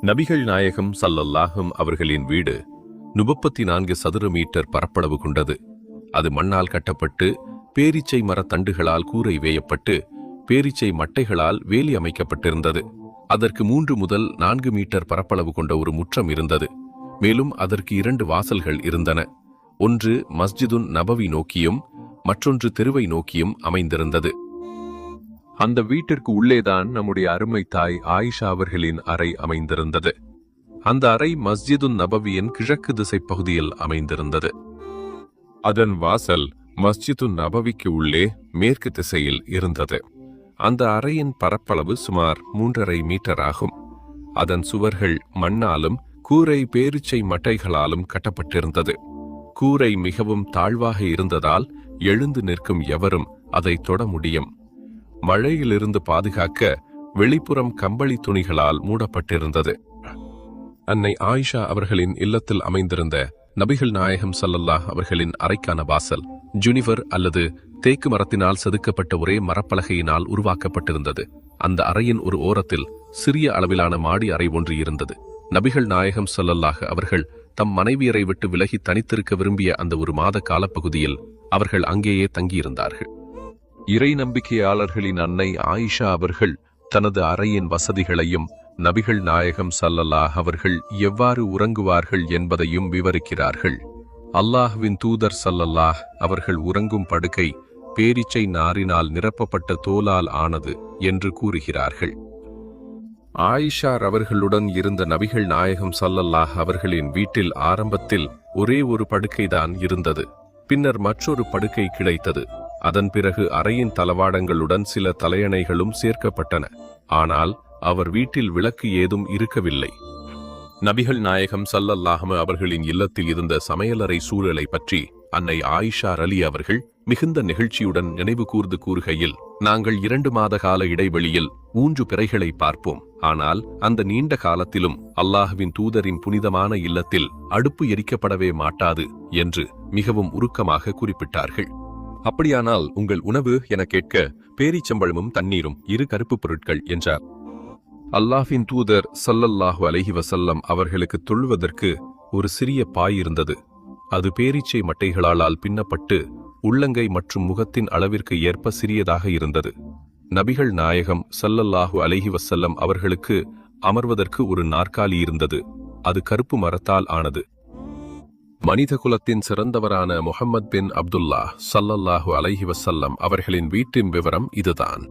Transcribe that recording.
நபிகள் நாயகம் ஸல்லல்லாஹு அவர்களின் வீடு 34 சதுர மீட்டர் பரப்பளவு கொண்டது. அது மண்ணால் கட்டப்பட்டு பேரீச்சை மரத் தண்டுகளால் கூரை வேயப்பட்டு பேரீச்சை மட்டைகளால் வேலி அமைக்கப்பட்டிருந்தது. அதற்கு 3 முதல் 4 மீட்டர் பரப்பளவு கொண்ட ஒரு முற்றம் இருந்தது. மேலும் அதற்கு 2 வாசல்கள் இருந்தன. ஒன்று மஸ்ஜிதுன் நபவி நோக்கியும் மற்றொன்று தெருவை நோக்கியும் அமைந்திருந்தது. அந்த வீட்டிற்கு உள்ளேதான் நம்முடைய அருமை தாய் ஆயிஷா அவர்களின் அறை அமைந்திருந்தது. அந்த அறை மஸ்ஜிதுன் நபவியின் கிழக்கு திசை பகுதியில் அமைந்திருந்தது. அதன் வாசல் மஸ்ஜிதுன் நபவிக்கு உள்ளே மேற்கு திசையில் இருந்தது. அந்த அறையின் பரப்பளவு சுமார் 3.5 மீட்டர் ஆகும். அதன் சுவர்கள் மண்ணாலும் கூரை பேரீச்சை மட்டைகளாலும் கட்டப்பட்டிருந்தது. கூரை மிகவும் தாழ்வாக இருந்ததால் எழுந்து நிற்கும் எவரும் அதை தொட முடியும். மழையிலிருந்து பாதுகாக்க வெளிப்புறம் கம்பளி துணிகளால் மூடப்பட்டிருந்தது. அன்னை ஆயிஷா அவர்களின் இல்லத்தில் அமைந்திருந்த நபிகள் நாயகம் ஸல்லல்லாஹு அவர்களின் அறைக்கான வாசல் ஜுனிவர் அல்லது தேக்கு மரத்தினால் செதுக்கப்பட்ட ஒரே மரப்பலகையினால் உருவாக்கப்பட்டிருந்தது. அந்த அறையின் ஒரு ஓரத்தில் சிறிய அளவிலான மாடி அறை ஒன்று இருந்தது. நபிகள் நாயகம் ஸல்லல்லாஹு அவர்கள் தம் மனைவியரை விட்டு விலகி தனித்திருக்க விரும்பிய அந்த ஒரு மாத காலப்பகுதியில் அவர்கள் அங்கேயே தங்கியிருந்தார்கள். இறை நம்பிக்கையாளர்களின் அன்னை ஆயிஷா அவர்கள் தனது அறையின் வசதிகளையும் நபிகள் நாயகம் ஸல்லல்லாஹு அவர்கள் எவ்வாறு உறங்குவார்கள் என்பதையும் விவரிக்கிறார்கள். அல்லாஹ்வின் தூதர் ஸல்லல்லாஹு அவர்கள் உறங்கும் படுக்கை பேரீச்சை நாரினால் நிரப்பப்பட்ட தோலால் ஆனது என்று கூறுகிறார்கள். ஆயிஷா அவர்களுடன் இருந்த நபிகள் நாயகம் ஸல்லல்லாஹு அவர்களின் வீட்டில் ஆரம்பத்தில் ஒரே ஒரு படுக்கைதான் இருந்தது. பின்னர் மற்றொரு படுக்கை கிடைத்தது. அதன் பிறகு அறையின் தளவாடங்களுடன் சில தலையணைகளும் சேர்க்கப்பட்டன. ஆனால் அவர் வீட்டில் விளக்கு ஏதும் இருக்கவில்லை. நபிகள் நாயகம் ஸல்லல்லாஹு அவர்களின் இல்லத்தில் இருந்த சமையலறை சூழலை பற்றி அன்னை ஆயிஷா ரலி அவர்கள் மிகுந்த நெகிழ்ச்சியுடன் நினைவு கூர்ந்து கூறுகையில், நாங்கள் 2 மாத கால இடைவெளியில் 3 பிறைகளை பார்ப்போம். ஆனால் அந்த நீண்ட காலத்திலும் அல்லாஹ்வின் தூதரின் புனிதமான இல்லத்தில் அடுப்பு எரிக்கப்படவே மாட்டாது என்று மிகவும் உருக்கமாக குறிப்பிட்டார்கள். அப்படியானால் உங்கள் உணவு என கேட்க பேரீச்சம்பழமும் தண்ணீரும் 2 கருப்பு பொருட்கள் என்றார். அல்லாஹ்வின் தூதர் ஸல்லல்லாஹு அலைஹி வஸல்லம் அவர்களுக்கு தொழுவதற்கு ஒரு சிறிய பாய் இருந்தது. அது பேரீச்சை மட்டைகளால் பின்னப்பட்டு உள்ளங்கை மற்றும் முகத்தின் அளவிற்கு ஏற்ப சிறியதாக இருந்தது. நபிகள் நாயகம் ஸல்லல்லாஹு அலைஹி வஸல்லம் அவர்களுக்கு அமர்வதற்கு ஒரு நாற்காலி இருந்தது. அது கருப்பு மரத்தால் ஆனது. மனித குலத்தின் சிறந்தவரான முஹம்மது பின் அப்துல்லா ஸல்லல்லாஹு அலைஹி வஸல்லம் அவர்களின் வீட்டின் விவரம் இதுதான்.